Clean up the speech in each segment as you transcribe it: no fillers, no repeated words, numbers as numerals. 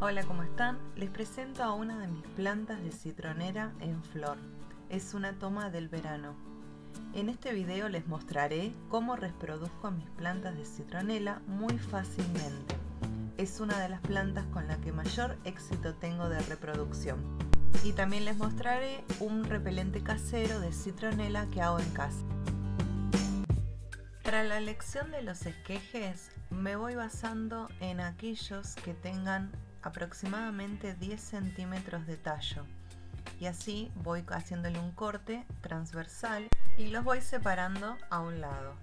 Hola, ¿cómo están? Les presento a una de mis plantas de citronera en flor. Es una toma del verano. En este video les mostraré cómo reproduzco mis plantas de citronela muy fácilmente. Es una de las plantas con la que mayor éxito tengo de reproducción. Y también les mostraré un repelente casero de citronela que hago en casa. Para la elección de los esquejes me voy basando en aquellos que tengan aproximadamente 10 centímetros de tallo, y así voy haciéndole un corte transversal y los voy separando a un lado.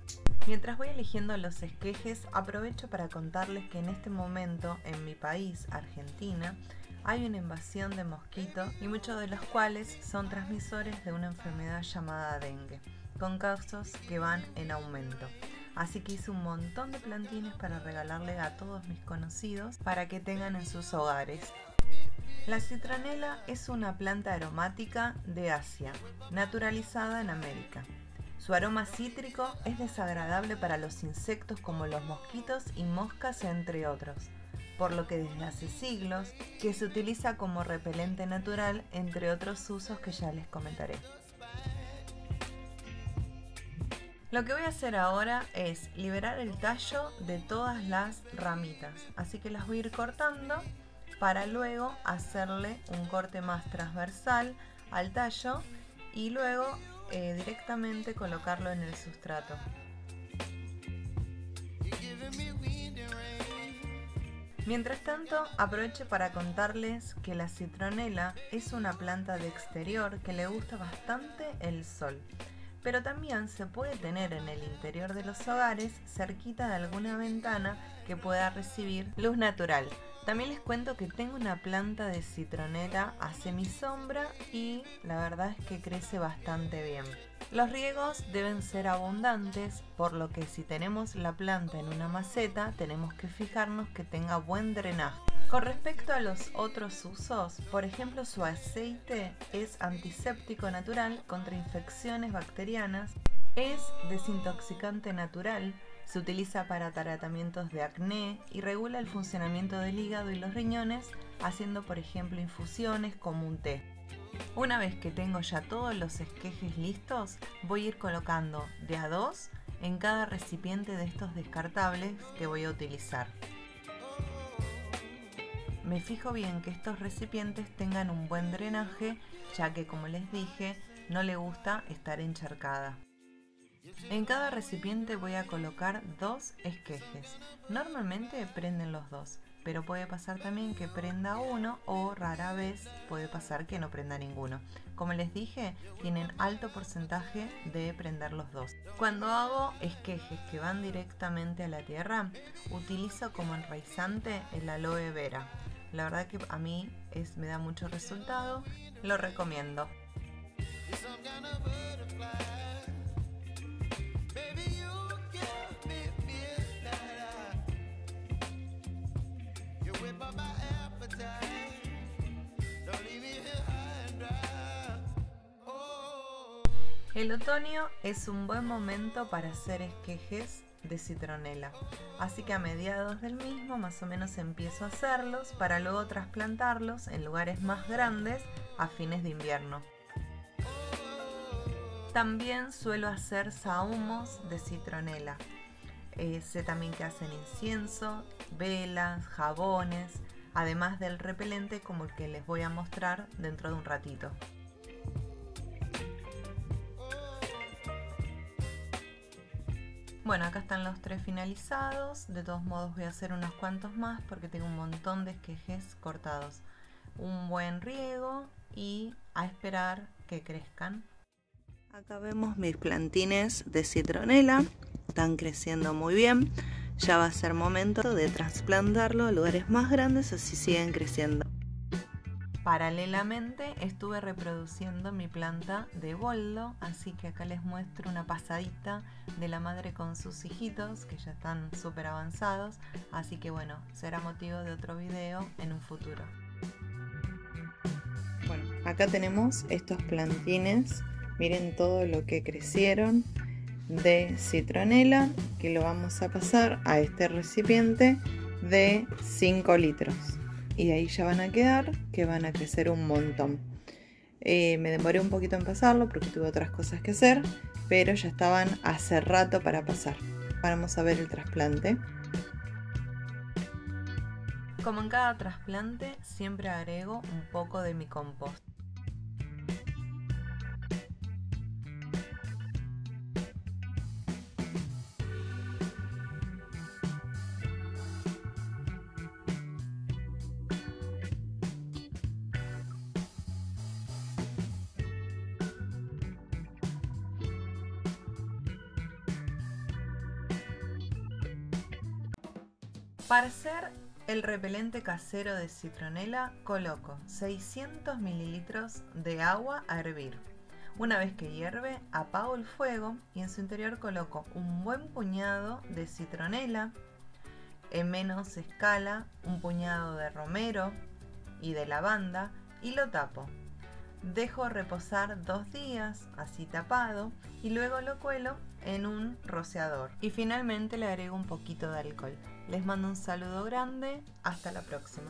Mientras voy eligiendo los esquejes, aprovecho para contarles que en este momento en mi país, Argentina, hay una invasión de mosquitos y muchos de los cuales son transmisores de una enfermedad llamada dengue, con casos que van en aumento. Así que hice un montón de plantines para regalarle a todos mis conocidos para que tengan en sus hogares. La citronela es una planta aromática de Asia, naturalizada en América. Su aroma cítrico es desagradable para los insectos como los mosquitos y moscas, entre otros, por lo que desde hace siglos que se utiliza como repelente natural, entre otros usos que ya les comentaré. Lo que voy a hacer ahora es liberar el tallo de todas las ramitas, así que las voy a ir cortando para luego hacerle un corte más transversal al tallo y luego directamente colocarlo en el sustrato. Mientras tanto, aprovecho para contarles que la citronela es una planta de exterior que le gusta bastante el sol, pero también se puede tener en el interior de los hogares, cerquita de alguna ventana que pueda recibir luz natural. También les cuento que tengo una planta de citronela a semisombra y la verdad es que crece bastante bien. Los riegos deben ser abundantes, por lo que si tenemos la planta en una maceta tenemos que fijarnos que tenga buen drenaje. Con respecto a los otros usos, por ejemplo, su aceite es antiséptico natural contra infecciones bacterianas, es desintoxicante natural, se utiliza para tratamientos de acné y regula el funcionamiento del hígado y los riñones, haciendo por ejemplo infusiones como un té. Una vez que tengo ya todos los esquejes listos, voy a ir colocando de a 2 en cada recipiente de estos descartables que voy a utilizar. Me fijo bien que estos recipientes tengan un buen drenaje, ya que, como les dije, no le gusta estar encharcada. En cada recipiente voy a colocar 2 esquejes. Normalmente prenden los 2, pero puede pasar también que prenda uno o rara vez puede pasar que no prenda ninguno. Como les dije, tienen alto porcentaje de prender los 2. Cuando hago esquejes que van directamente a la tierra, utilizo como enraizante el aloe vera. La verdad que a mí me da mucho resultado, lo recomiendo. El otoño es un buen momento para hacer esquejes de citronela, así que a mediados del mismo más o menos empiezo a hacerlos para luego trasplantarlos en lugares más grandes a fines de invierno. También suelo hacer sahumos de citronela. Sé también que hacen incienso, velas, jabones, además del repelente como el que les voy a mostrar dentro de un ratito. Bueno, acá están los 3 finalizados. De todos modos voy a hacer unos cuantos más porque tengo un montón de esquejes cortados. Un buen riego y a esperar que crezcan. Acá vemos mis plantines de citronela. Están creciendo muy bien. Ya va a ser momento de trasplantarlo a lugares más grandes, así siguen creciendo. Paralelamente estuve reproduciendo mi planta de boldo, así que acá les muestro una pasadita de la madre con sus hijitos que ya están súper avanzados, así que bueno, será motivo de otro video en un futuro. Bueno, acá tenemos estos plantines, miren todo lo que crecieron de citronela, que lo vamos a pasar a este recipiente de 5 litros. y ahí ya van a quedar, que van a crecer un montón. Me demoré un poquito en pasarlo porque tuve otras cosas que hacer, pero ya estaban hace rato para pasar. Vamos a ver el trasplante. Como en cada trasplante, siempre agrego un poco de mi compost. Para hacer el repelente casero de citronela, coloco 600 mililitros de agua a hervir. Una vez que hierve, apago el fuego y en su interior coloco un buen puñado de citronela, en menos escala un puñado de romero y de lavanda y lo tapo. Dejo reposar 2 días, así tapado, y luego lo cuelo en un rociador. Y finalmente le agrego un poquito de alcohol. Les mando un saludo grande, hasta la próxima.